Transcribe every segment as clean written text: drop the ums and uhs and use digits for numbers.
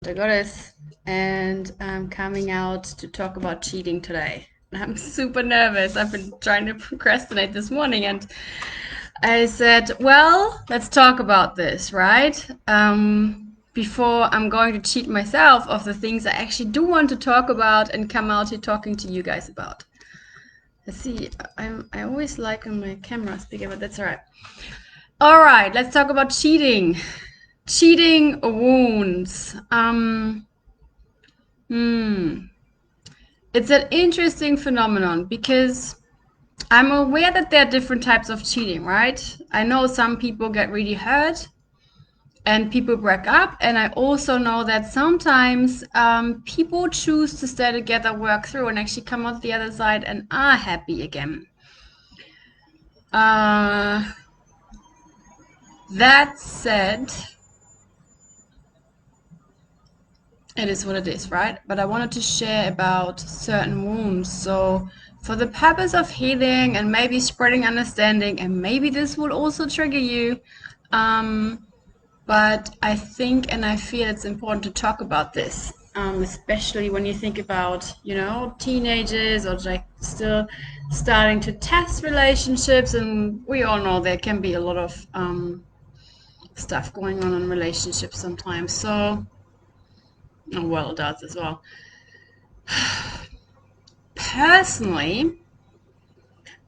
The Goddess, and I'm coming out to talk about cheating today. I'm super nervous. I've been trying to procrastinate this morning, and I said, well, let's talk about this, right? Before I'm going to cheat myself of the things I actually do want to talk about and come out here talking to you guys about. Let's see, I always like when my camera's bigger, but that's all right. All right, let's talk about cheating. Cheating wounds. It's an interesting phenomenon because I'm aware that there are different types of cheating, right? I know some people get really hurt and people break up, and I also know that sometimes people choose to stay together, work through, and actually come out the other side and are happy again. That said, it is what it is, right? But I wanted to share about certain wounds. So, for the purpose of healing and maybe spreading understanding, and maybe this will also trigger you, but I think and I feel it's important to talk about this, especially when you think about, teenagers or like still starting to test relationships. And we all know there can be a lot of stuff going on in relationships sometimes. So, well, it does as well. Personally,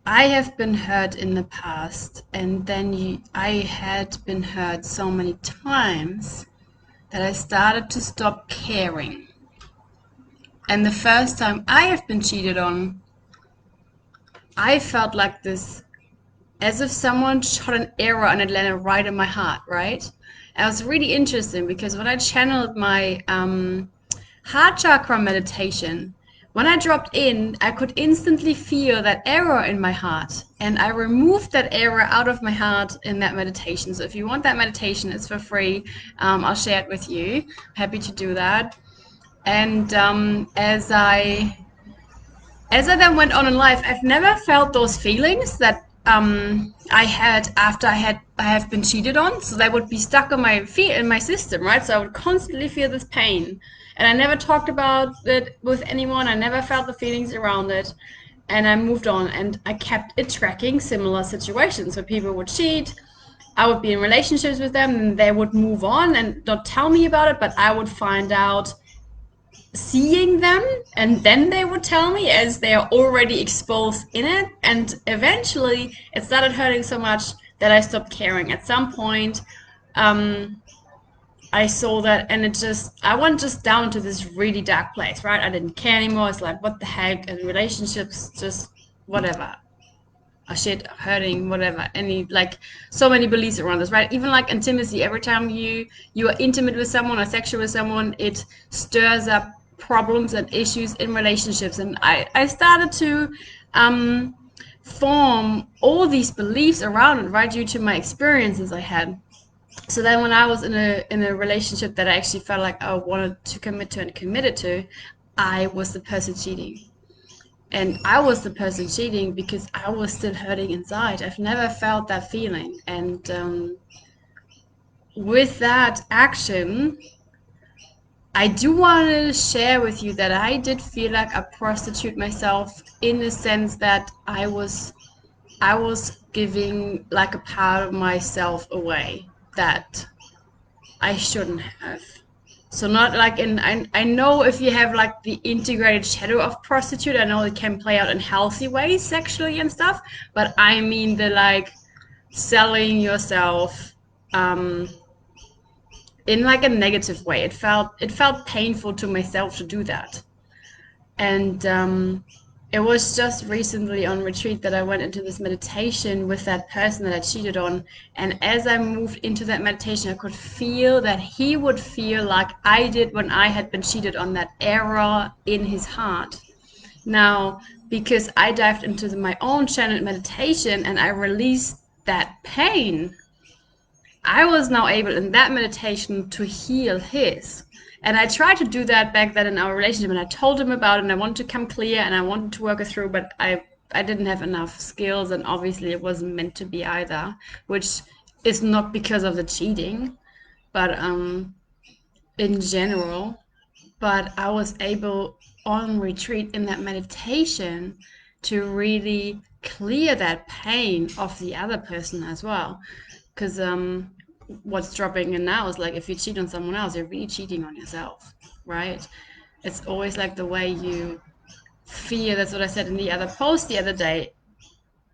I have been hurt in the past, and then I had been hurt so many times that I started to stop caring. And the first time I have been cheated on, I felt like this, as if someone shot an arrow and it landed right in my heart, right? And it was really interesting because when I channeled my heart chakra meditation, when I dropped in, I could instantly feel that arrow in my heart. And I removed that arrow out of my heart in that meditation. So if you want that meditation, it's for free. I'll share it with you. Happy to do that. And as I then went on in life, I've never felt those feelings that I had after I have been cheated on. So they would be stuck on my feet in my system, right? So I would constantly feel this pain, and I never talked about it with anyone. I never felt the feelings around it, and I moved on. And I kept it tracking similar situations where people would cheat. I would be in relationships with them, and they would move on and not tell me about it, but I would find out seeing them, and then they would tell me as they are already exposed in it, and eventually it started hurting so much that I stopped caring. At some point, I saw that, and I went just down to this really dark place, right? I didn't care anymore. It's like, what the heck? And relationships, just whatever. A shit, hurting, whatever. Any, like, so many beliefs around this, right? Even like intimacy. Every time you are intimate with someone or sexual with someone, it stirs up problems and issues in relationships. And I started to form all these beliefs around it, right, due to my experiences I had. So then when I was in a relationship that I actually felt like I wanted to commit to and committed to, I was the person cheating. And I was the person cheating because I was still hurting inside. I've never felt that feeling. And with that action, I do want to share with you that I did feel like a prostitute myself, in the sense that I was giving like a part of myself away that I shouldn't have. So not like I know if you have like the integrated shadow of prostitute, I know it can play out in healthy ways sexually and stuff, but I mean the like selling yourself in like a negative way. It felt painful to myself to do that. And it was just recently on retreat that I went into this meditation with that person that I cheated on. And as I moved into that meditation, I could feel that he would feel like I did when I had been cheated on, that error in his heart. Now, because I dived into my own channeled meditation and I released that pain, I was now able in that meditation to heal his. And I tried to do that back then in our relationship, and I told him about it, and I wanted to come clear, and I wanted to work it through, but I didn't have enough skills, and obviously it wasn't meant to be either, which is not because of the cheating, but in general, but I was able on retreat in that meditation to really clear that pain of the other person as well. Because what's dropping in now is like if you cheat on someone else, you're really cheating on yourself, right? It's always like the way you fear. That's what I said in the other post the other day.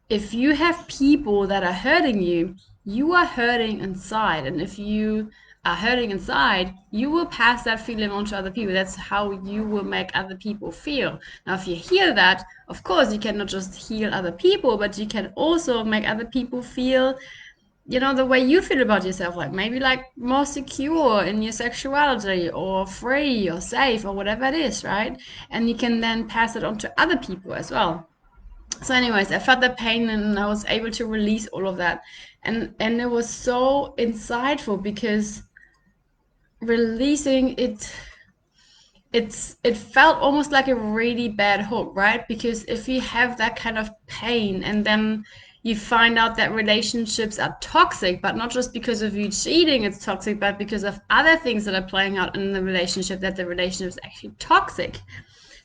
If you have people that are hurting you, you are hurting inside. And if you are hurting inside, you will pass that feeling on to other people. That's how you will make other people feel. Now, if you heal that, of course, you cannot just heal other people, but you can also make other people feel, the way you feel about yourself, like maybe like more secure in your sexuality or free or safe or whatever it is, right? And you can then pass it on to other people as well. So anyways, I felt the pain and I was able to release all of that. And it was so insightful because releasing it felt almost like a really bad hook, right? Because if you have that kind of pain and then you find out that relationships are toxic, but not just because of you cheating, it's toxic, but because of other things that are playing out in the relationship, that the relationship is actually toxic.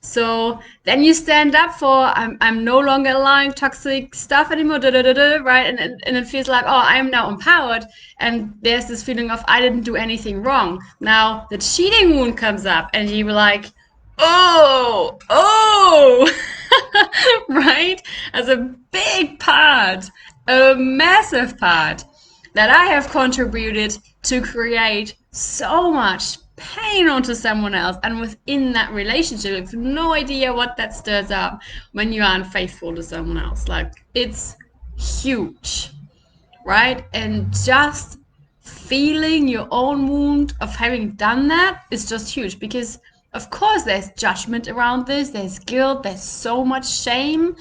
So then you stand up for I'm no longer allowing toxic stuff anymore, right? And it feels like, oh, I'm now empowered. And there's this feeling of I didn't do anything wrong. Now the cheating wound comes up, and you were like, oh, right? As a big part, a massive part that I have contributed to create so much pain onto someone else, and within that relationship, you have no idea what that stirs up when you are unfaithful to someone else. Like, it's huge, right? And just feeling your own wound of having done that is just huge, because of course there's judgment around this, there's guilt, there's so much shame.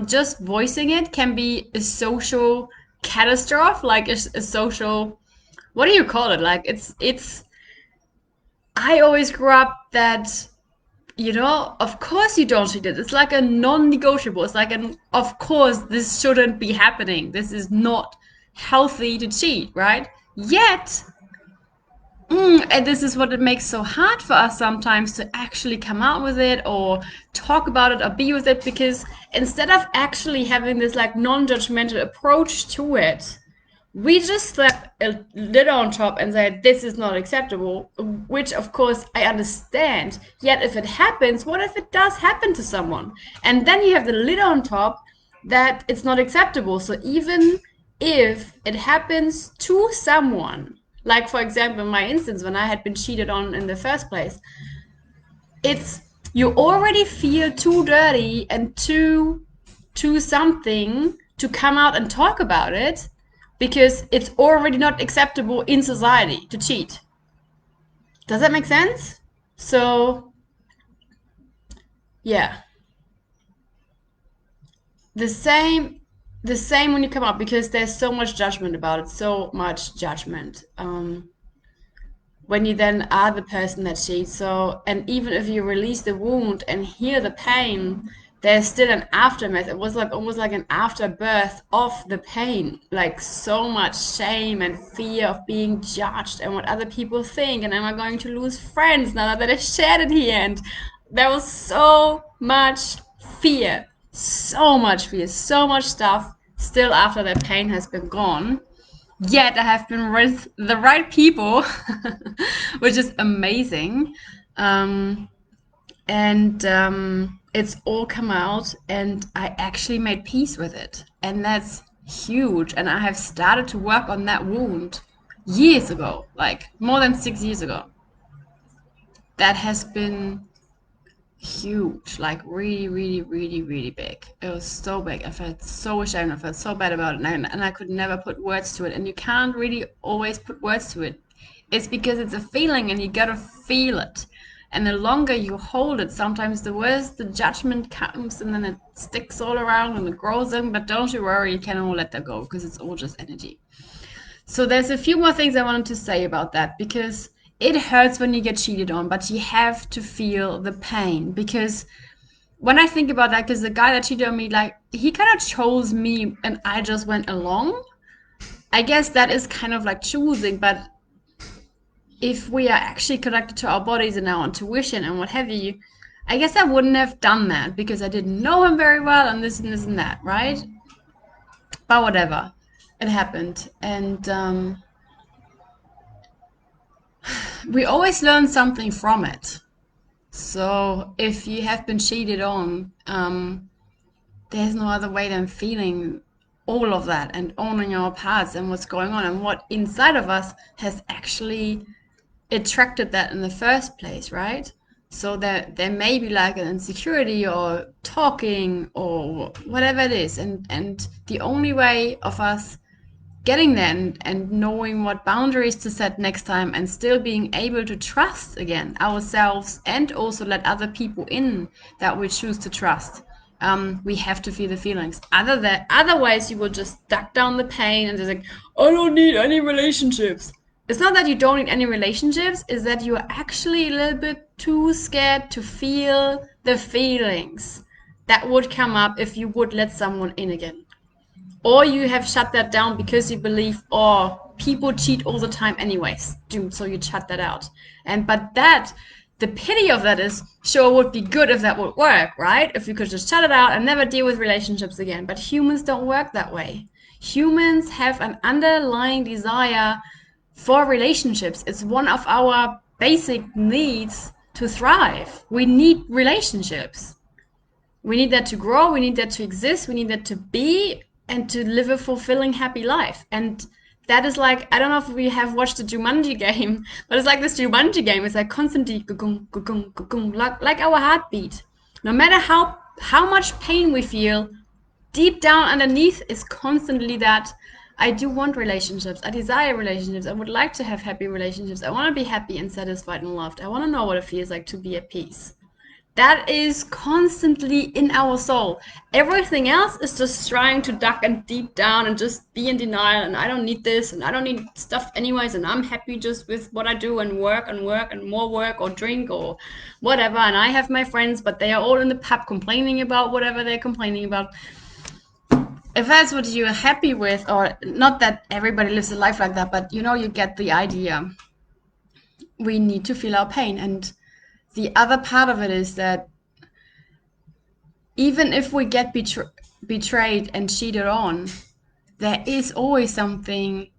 Just voicing it can be a social catastrophe, like a social, what do you call it, like it's I always grew up that, of course you don't cheat it. It's like a non-negotiable. It's like of course this shouldn't be happening. This is not healthy to cheat, right? Yet, and this is what it makes so hard for us sometimes to actually come out with it or talk about it or be with it, because instead of actually having this like non-judgmental approach to it, we just slap a lid on top and say this is not acceptable, which of course I understand. Yet if it happens, what if it does happen to someone? And then you have the lid on top that it's not acceptable. So even if it happens to someone, like for example in my instance when I had been cheated on in the first place, it's you already feel too dirty and too something to come out and talk about it, because it's already not acceptable in society to cheat. Does that make sense? So, yeah. The same the same when you come up, because there's so much judgment about it, so much judgment. When you then are the person that cheats. So, and even if you release the wound and heal the pain, there's still an aftermath. It was like almost like an afterbirth of the pain, like so much shame and fear of being judged and what other people think, and am I going to lose friends now that I shared it here? And there was so much fear, so much fear, so much stuff still after that pain has been gone. Yet I have been with the right people, which is amazing. And it's all come out, and I actually made peace with it. And that's huge. And I have started to work on that wound years ago, like more than 6 years ago. That has been huge, like really, really, really, really big. It was so big. I felt so ashamed. I felt so bad about it, and I could never put words to it. And you can't really always put words to it. It's because it's a feeling, and you gotta feel it. And the longer you hold it, sometimes the worse the judgment comes, and then it sticks all around and it grows in. But don't you worry, you can all let that go, because it's all just energy. So there's a few more things I wanted to say about that, because it hurts when you get cheated on, but you have to feel the pain. Because when I think about that, because the guy that cheated on me, like, he kind of chose me and I just went along. I guess that is kind of like choosing, but if we are actually connected to our bodies and our intuition and what have you, I guess I wouldn't have done that because I didn't know him very well and this and this and that, right? But whatever, it happened. And we always learn something from it. So if you have been cheated on, there's no other way than feeling all of that and owning our parts and what's going on and what inside of us has actually attracted that in the first place, right? So there may be like an insecurity or talking or whatever it is, and the only way of us getting there and knowing what boundaries to set next time and still being able to trust again ourselves and also let other people in that we choose to trust. We have to feel the feelings. Otherwise, you will just duck down the pain and just like, I don't need any relationships. It's not that you don't need any relationships, it's that you are actually a little bit too scared to feel the feelings that would come up if you would let someone in again. Or you have shut that down because you believe, oh, people cheat all the time anyways, so you shut that out. But the pity of that is, sure, it would be good if that would work, right? If you could just shut it out and never deal with relationships again. But humans don't work that way. Humans have an underlying desire for relationships. It's one of our basic needs to thrive. We need relationships. We need that to grow. We need that to exist. We need that to be and to live a fulfilling, happy life. And that is like, I don't know if we have watched the Jumanji game, but it's like this Jumanji game. It's like constantly like our heartbeat. No matter how much pain we feel, deep down underneath is constantly that I do want relationships. I desire relationships. I would like to have happy relationships. I want to be happy and satisfied and loved. I want to know what it feels like to be at peace. That is constantly in our soul. Everything else is just trying to duck and deep down and just be in denial. And I don't need this and I don't need stuff anyways. And I'm happy just with what I do and work and more work or drink or whatever. And I have my friends, but they are all in the pub complaining about whatever they're complaining about. If that's what you're happy with, or not that everybody lives a life like that, but you know, you get the idea. We need to feel our pain. And the other part of it is that even if we get betrayed and cheated on, there is always something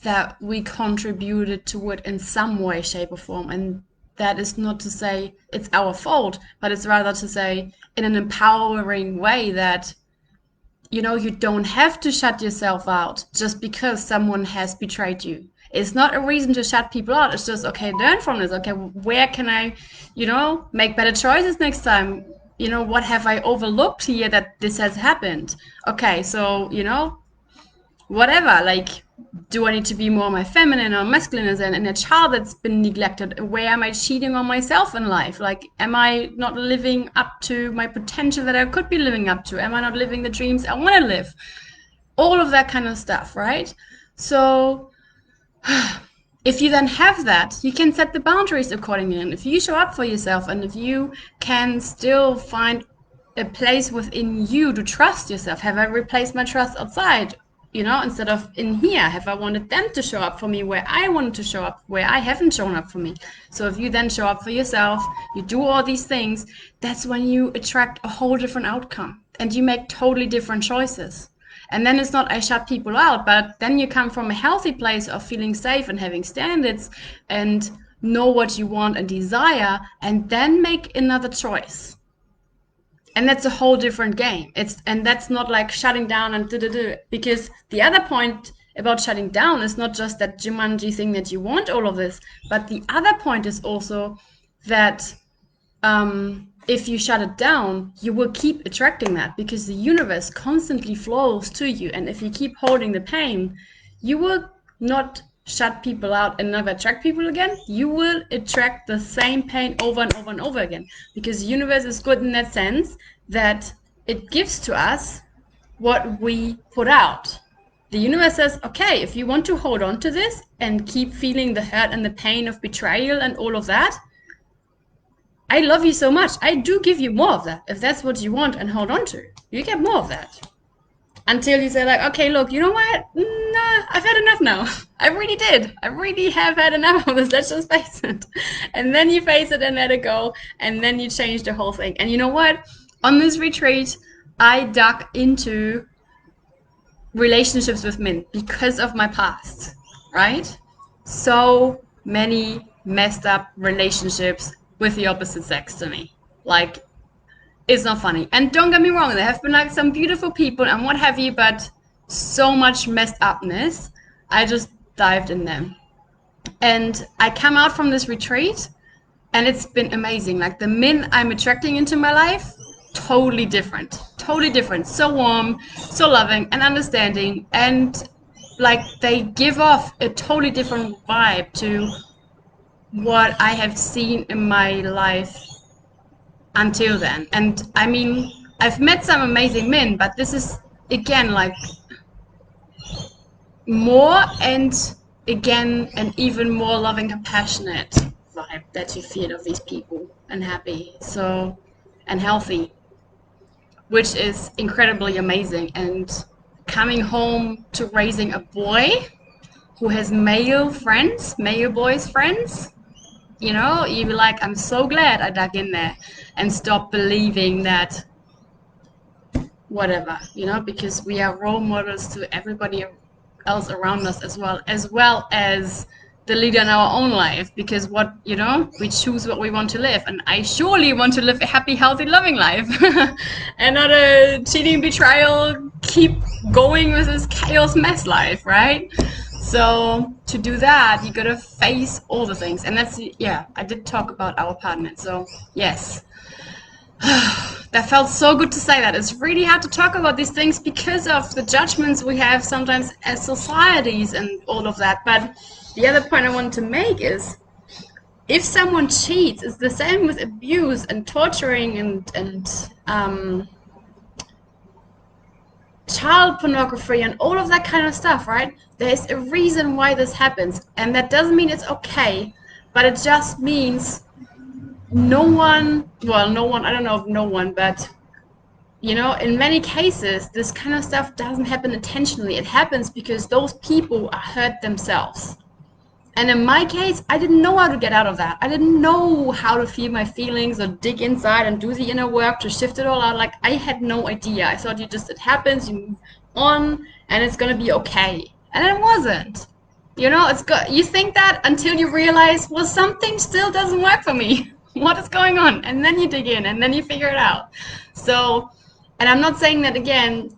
that we contributed to it in some way, shape, or form. And that is not to say it's our fault, but it's rather to say in an empowering way that, you know, you don't have to shut yourself out just because someone has betrayed you. It's not a reason to shut people out. It's just, okay, learn from this. Okay, where can I, you know, make better choices next time? You know, what have I overlooked here that this has happened? Okay, so, you know, whatever, like, do I need to be more my feminine or masculine as in a child that's been neglected? Where am I cheating on myself in life? Like, am I not living up to my potential that I could be living up to? Am I not living the dreams I want to live? All of that kind of stuff, right? So if you then have that, you can set the boundaries accordingly. And if you show up for yourself and if you can still find a place within you to trust yourself, have I replaced my trust outside? You know, instead of in here, have I wanted them to show up for me where I wanted to show up, where I haven't shown up for me? So if you then show up for yourself, you do all these things, that's when you attract a whole different outcome and you make totally different choices. And then it's not I shut people out, but then you come from a healthy place of feeling safe and having standards and know what you want and desire, and then make another choice. And that's a whole different game. And that's not like shutting down and because the other point about shutting down is not just that Jumanji thing that you want all of this, but the other point is also that if you shut it down, you will keep attracting that because the universe constantly flows to you. And if you keep holding the pain, you will not shut people out and never attract people again. You will attract the same pain over and over and over again because the universe is good in that sense that it gives to us what we put out. The universe says, okay, if you want to hold on to this and keep feeling the hurt and the pain of betrayal and all of that, I love you so much. I do give you more of that. If that's what you want and hold on to, you get more of that. Until you say like, okay, look, you know what? Nah, I've had enough now. I really did. I really have had enough of this. Let's just face it. And then you face it and let it go. And then you change the whole thing. And you know what? On this retreat, I dug into relationships with men because of my past, right? So many messed up relationships with the opposite sex to me. Like, it's not funny. And don't get me wrong, there have been like some beautiful people and what have you, but so much messed upness. I just dived in them. And I come out from this retreat and it's been amazing. Like the men I'm attracting into my life, totally different. Totally different. So warm, so loving and understanding. And like they give off a totally different vibe to what I have seen in my life until then. And I mean, I've met some amazing men, but this is again like more and again an even more loving, compassionate vibe that you feel of these people and happy, so and healthy, which is incredibly amazing. And coming home to raising a boy who has male friends, male boys friends, you know, you be like, I'm so glad I dug in there and stopped believing that whatever, you know, because we are role models to everybody else around us as well as the leader in our own life, because what, you know, we choose what we want to live, and I surely want to live a happy, healthy, loving life and not a cheating, betrayal, keep going with this chaos mess life, right? So to do that, you gotta face all the things, and that's, yeah, I did talk about our partner, so yes. That felt so good to say that. It's really hard to talk about these things because of the judgments we have sometimes as societies and all of that. But the other point I wanted to make is if someone cheats, it's the same with abuse and torturing and child pornography and all of that kind of stuff, right? There's a reason why this happens. And that doesn't mean it's okay, but it just means no one, I don't know if no one, but you know, in many cases, this kind of stuff doesn't happen intentionally. It happens because those people are hurt themselves. And in my case, I didn't know how to get out of that. I didn't know how to feel my feelings or dig inside and do the inner work to shift it all out. Like, I had no idea. I thought it happens, you move on, and it's going to be okay. And it wasn't. You know, you think that until you realize, well, something still doesn't work for me. What is going on? And then you dig in and then you figure it out. So, and I'm not saying that again,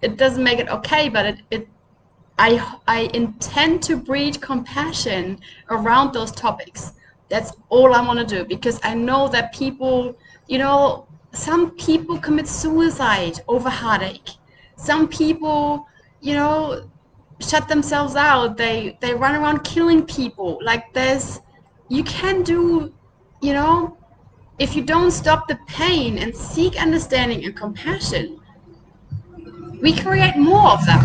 it doesn't make it okay, but I intend to breed compassion around those topics. That's all I want to do, because I know that people, you know, some people commit suicide over heartache. Some people, you know, shut themselves out. They run around killing people. Like you can do, you know, if you don't stop the pain and seek understanding and compassion, we create more of that.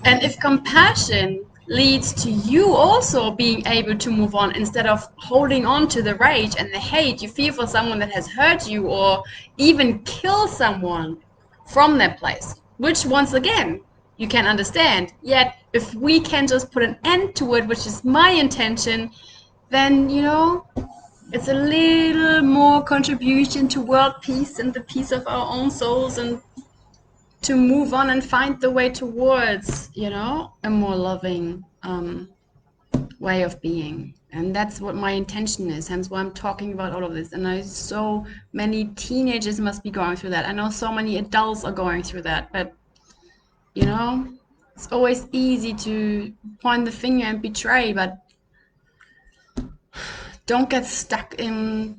And if compassion leads to you also being able to move on instead of holding on to the rage and the hate you feel for someone that has hurt you, or even kill someone from that place, which once again, you can understand. Yet if we can just put an end to it, which is my intention, then, you know, it's a little more contribution to world peace and the peace of our own souls, and to move on and find the way towards, you know, a more loving way of being. And that's what my intention is, hence why I'm talking about all of this. And I know so many teenagers must be going through that. I know so many adults are going through that, but you know, it's always easy to point the finger and betray, but don't get stuck in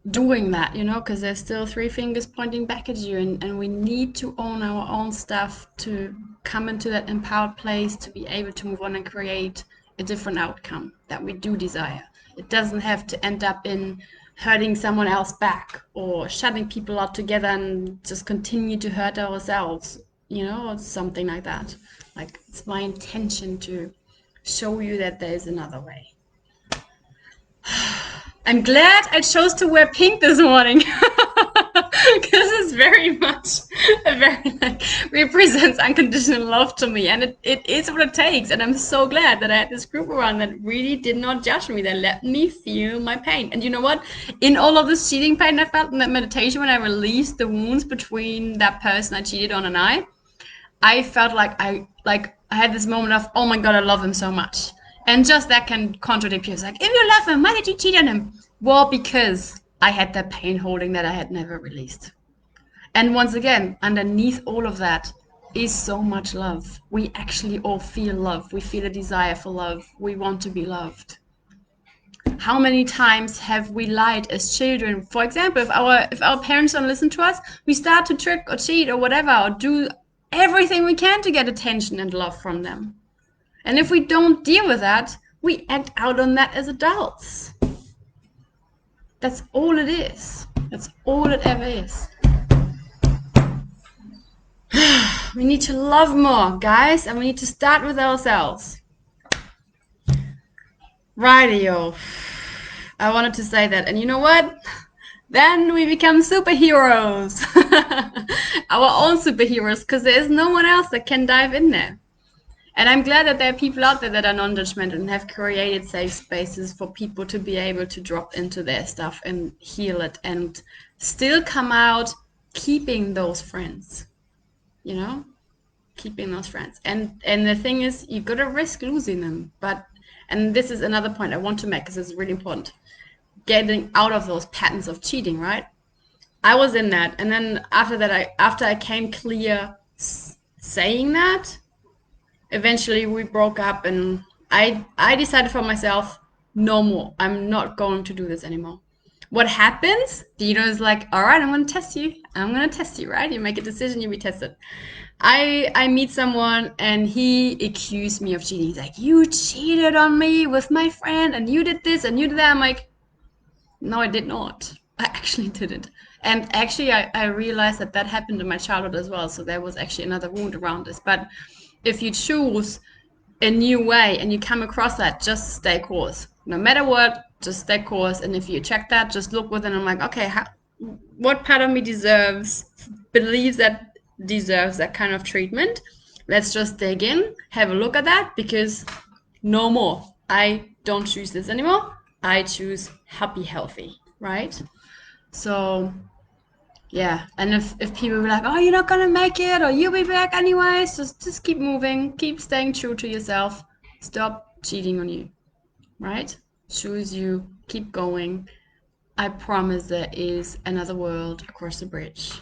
doing that, you know, because there's still three fingers pointing back at you, and we need to own our own stuff to come into that empowered place to be able to move on and create a different outcome that we do desire. It doesn't have to end up in hurting someone else back or shutting people out together and just continue to hurt ourselves, you know, or something like that. Like, it's my intention to show you that there is another way. I'm glad I chose to wear pink this morning because it's is very much very like represents unconditional love to me, and it is what it takes. And I'm so glad that I had this group around that really did not judge me. They let me feel my pain. And you know what? In all of this cheating pain I felt in that meditation, when I released the wounds between that person I cheated on and I felt like I had this moment of, oh my God, I love him so much. And just that can contradict you. It's like, if you love him, why did you cheat on him? Well, because I had that pain holding that I had never released. And once again, underneath all of that is so much love. We actually all feel love. We feel a desire for love. We want to be loved. How many times have we lied as children? For example, if our parents don't listen to us, we start to trick or cheat or whatever, or do everything we can to get attention and love from them. And if we don't deal with that, we act out on that as adults. That's all it is. That's all it ever is. We need to love more, guys, and we need to start with ourselves. Rightio. I wanted to say that. And you know what? Then we become superheroes. Our own superheroes, because there is no one else that can dive in there. And I'm glad that there are people out there that are non-judgmental and have created safe spaces for people to be able to drop into their stuff and heal it and still come out keeping those friends, you know, keeping those friends. And the thing is, you got to risk losing them. And this is another point I want to make, because it's really important. Getting out of those patterns of cheating, right? I was in that. And then after I came clear saying that, eventually we broke up, and I decided for myself, no more. I'm not going to do this anymore. What happens? Dino is like, all right, I'm going to test you. I'm going to test you, right? You make a decision, you be tested. I meet someone and he accused me of cheating. He's like, you cheated on me with my friend and you did this and you did that. I'm like, no, I did not. I actually didn't. And actually, I realized that happened in my childhood as well. So there was actually another wound around this. But if you choose a new way and you come across that, just stay course. No matter what, just stay course. And if you check that, just look within. I'm like, okay, what part of me believes that deserves that kind of treatment? Let's just dig in, have a look at that, because no more. I don't choose this anymore. I choose happy, healthy, right? So yeah, and if people were like, oh, you're not gonna make it, or you'll be back anyways, just keep moving, keep staying true to yourself, stop cheating on you, right? Choose you, keep going. I promise there is another world across the bridge.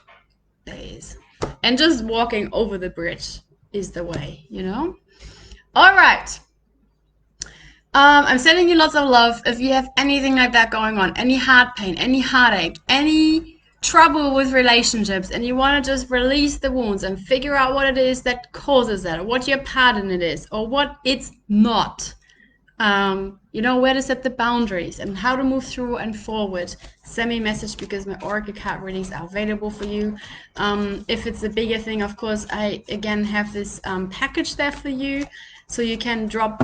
There is. And just walking over the bridge is the way, you know? All right. I'm sending you lots of love. If you have anything like that going on, any heart pain, any heartache, any trouble with relationships, and you want to just release the wounds and figure out what it is that causes that, or what your part in it is, or what it's not, you know, where to set the boundaries and how to move through and forward, send me a message, because my Oracle card readings are available for you. If it's a bigger thing, of course, I again have this package there for you, so you can drop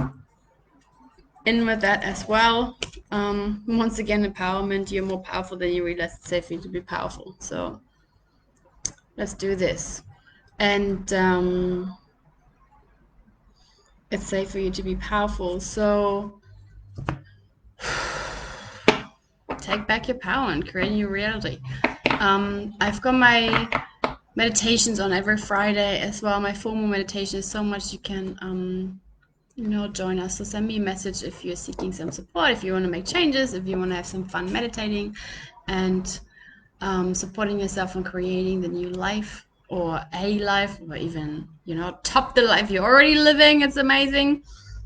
in with that as well. Once again, empowerment. You're more powerful than you realize. It's safe for you to be powerful. So let's do this. And it's safe for you to be powerful. So take back your power and create your reality. I've got my meditations on every Friday as well. My formal meditation is so much you can you know, join us. So send me a message if you're seeking some support, if you want to make changes, if you want to have some fun meditating and supporting yourself and creating the new life, or a life, or even, you know, top the life you're already living. It's amazing.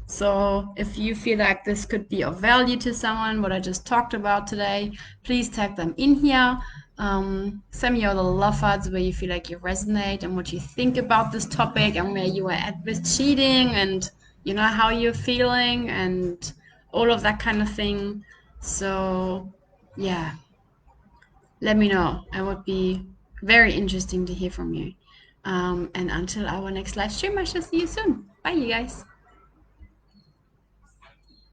So if you feel like this could be of value to someone, what I just talked about today, please tag them in here. Send me all the love hearts where you feel like you resonate and what you think about this topic and where you are at with cheating, and you know, how you're feeling and all of that kind of thing. So yeah, let me know. It would be very interesting to hear from you. And until our next live stream, I shall see you soon. Bye, you guys.